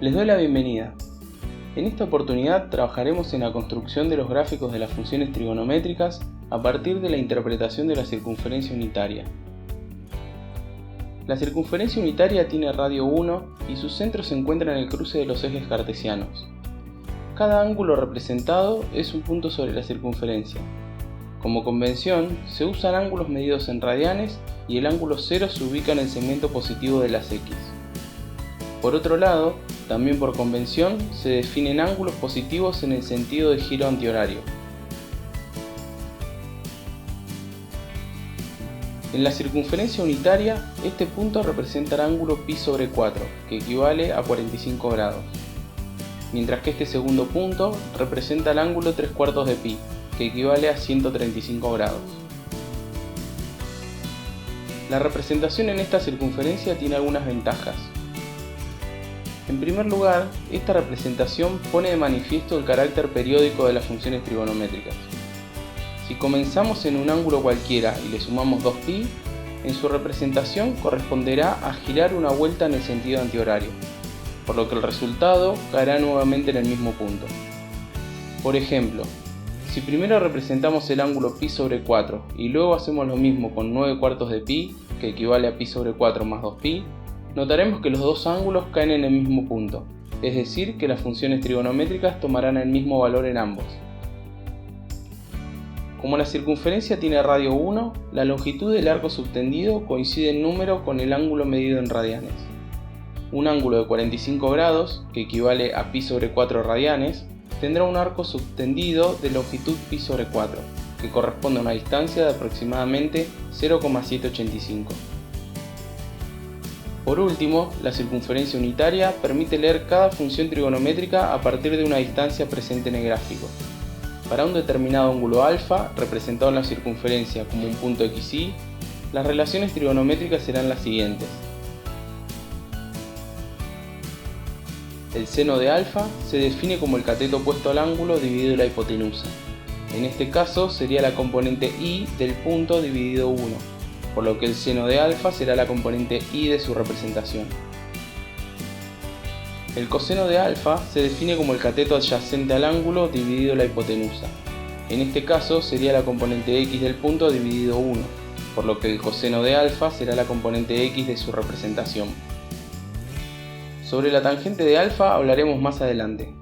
Les doy la bienvenida. En esta oportunidad trabajaremos en la construcción de los gráficos de las funciones trigonométricas a partir de la interpretación de la circunferencia unitaria. La circunferencia unitaria tiene radio 1 y su centro se encuentra en el cruce de los ejes cartesianos. Cada ángulo representado es un punto sobre la circunferencia. Como convención, se usan ángulos medidos en radianes y el ángulo 0 se ubica en el segmento positivo de las X. Por otro lado, también por convención, se definen ángulos positivos en el sentido de giro antihorario. En la circunferencia unitaria, este punto representa el ángulo pi sobre 4, que equivale a 45 grados, mientras que este segundo punto representa el ángulo 3/4 de pi, que equivale a 135 grados. La representación en esta circunferencia tiene algunas ventajas. En primer lugar, esta representación pone de manifiesto el carácter periódico de las funciones trigonométricas. Si comenzamos en un ángulo cualquiera y le sumamos 2π, en su representación corresponderá a girar una vuelta en el sentido antihorario, por lo que el resultado caerá nuevamente en el mismo punto. Por ejemplo, si primero representamos el ángulo pi sobre 4 y luego hacemos lo mismo con 9/4 de pi, que equivale a pi sobre 4 más 2π, notaremos que los dos ángulos caen en el mismo punto, es decir, que las funciones trigonométricas tomarán el mismo valor en ambos. Como la circunferencia tiene radio 1, la longitud del arco subtendido coincide en número con el ángulo medido en radianes. Un ángulo de 45 grados, que equivale a pi sobre 4 radianes, tendrá un arco subtendido de longitud pi sobre 4, que corresponde a una distancia de aproximadamente 0,785. Por último, la circunferencia unitaria permite leer cada función trigonométrica a partir de una distancia presente en el gráfico. Para un determinado ángulo alfa, representado en la circunferencia como un punto xy, las relaciones trigonométricas serán las siguientes. El seno de alfa se define como el cateto opuesto al ángulo dividido la hipotenusa. En este caso sería la componente y del punto dividido 1, por lo que el seno de alfa será la componente y de su representación. El coseno de alfa se define como el cateto adyacente al ángulo dividido la hipotenusa. En este caso sería la componente x del punto dividido 1, por lo que el coseno de alfa será la componente x de su representación. Sobre la tangente de alfa hablaremos más adelante.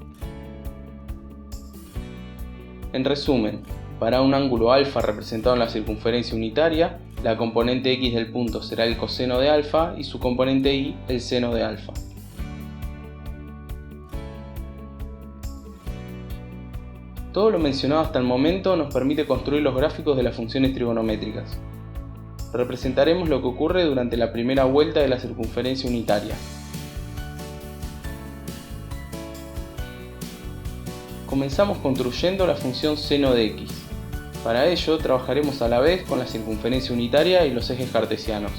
En resumen, para un ángulo alfa representado en la circunferencia unitaria, la componente x del punto será el coseno de alfa y su componente y el seno de alfa. Todo lo mencionado hasta el momento nos permite construir los gráficos de las funciones trigonométricas. Representaremos lo que ocurre durante la primera vuelta de la circunferencia unitaria. Comenzamos construyendo la función seno de x. Para ello trabajaremos a la vez con la circunferencia unitaria y los ejes cartesianos.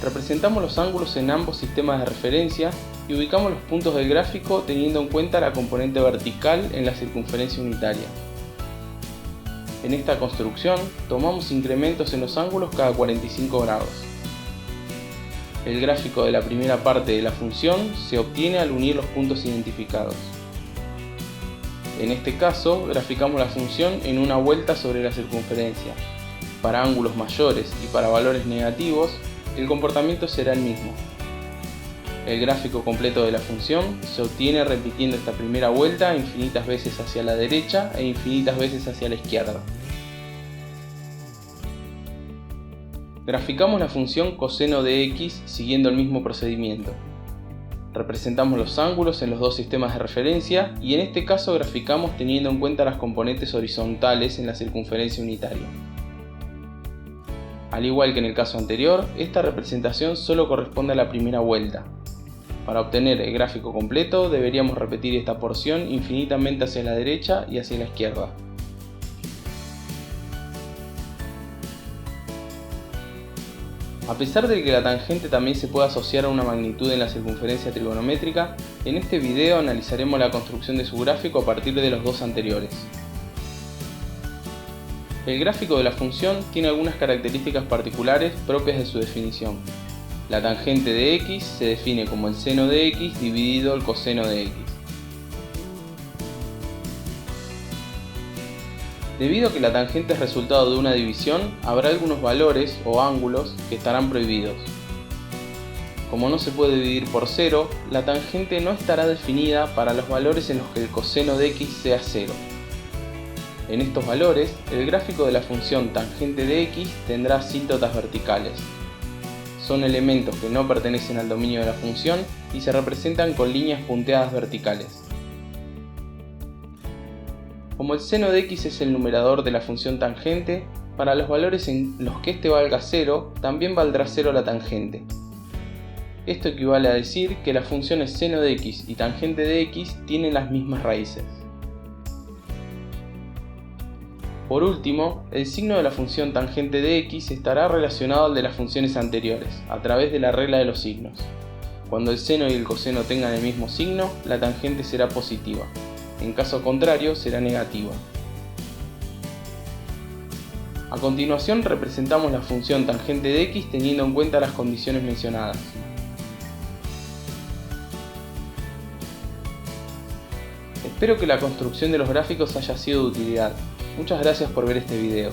Representamos los ángulos en ambos sistemas de referencia y ubicamos los puntos del gráfico teniendo en cuenta la componente vertical en la circunferencia unitaria. En esta construcción tomamos incrementos en los ángulos cada 45 grados. El gráfico de la primera parte de la función se obtiene al unir los puntos identificados. En este caso, graficamos la función en una vuelta sobre la circunferencia. Para ángulos mayores y para valores negativos, el comportamiento será el mismo. El gráfico completo de la función se obtiene repitiendo esta primera vuelta infinitas veces hacia la derecha e infinitas veces hacia la izquierda. Graficamos la función coseno de x siguiendo el mismo procedimiento. Representamos los ángulos en los dos sistemas de referencia y en este caso graficamos teniendo en cuenta las componentes horizontales en la circunferencia unitaria. Al igual que en el caso anterior, esta representación solo corresponde a la primera vuelta. Para obtener el gráfico completo deberíamos repetir esta porción infinitamente hacia la derecha y hacia la izquierda. A pesar de que la tangente también se puede asociar a una magnitud en la circunferencia trigonométrica, en este video analizaremos la construcción de su gráfico a partir de los dos anteriores. El gráfico de la función tiene algunas características particulares propias de su definición. La tangente de x se define como el seno de x dividido el coseno de x. Debido a que la tangente es resultado de una división, habrá algunos valores o ángulos que estarán prohibidos. Como no se puede dividir por 0, la tangente no estará definida para los valores en los que el coseno de x sea 0. En estos valores, el gráfico de la función tangente de x tendrá asíntotas verticales. Son elementos que no pertenecen al dominio de la función y se representan con líneas punteadas verticales. Como el seno de x es el numerador de la función tangente, para los valores en los que este valga 0, también valdrá 0 la tangente. Esto equivale a decir que las funciones seno de x y tangente de x tienen las mismas raíces. Por último, el signo de la función tangente de x estará relacionado al de las funciones anteriores, a través de la regla de los signos. Cuando el seno y el coseno tengan el mismo signo, la tangente será positiva. En caso contrario, será negativa. A continuación representamos la función tangente de x teniendo en cuenta las condiciones mencionadas. Espero que la construcción de los gráficos haya sido de utilidad. Muchas gracias por ver este video.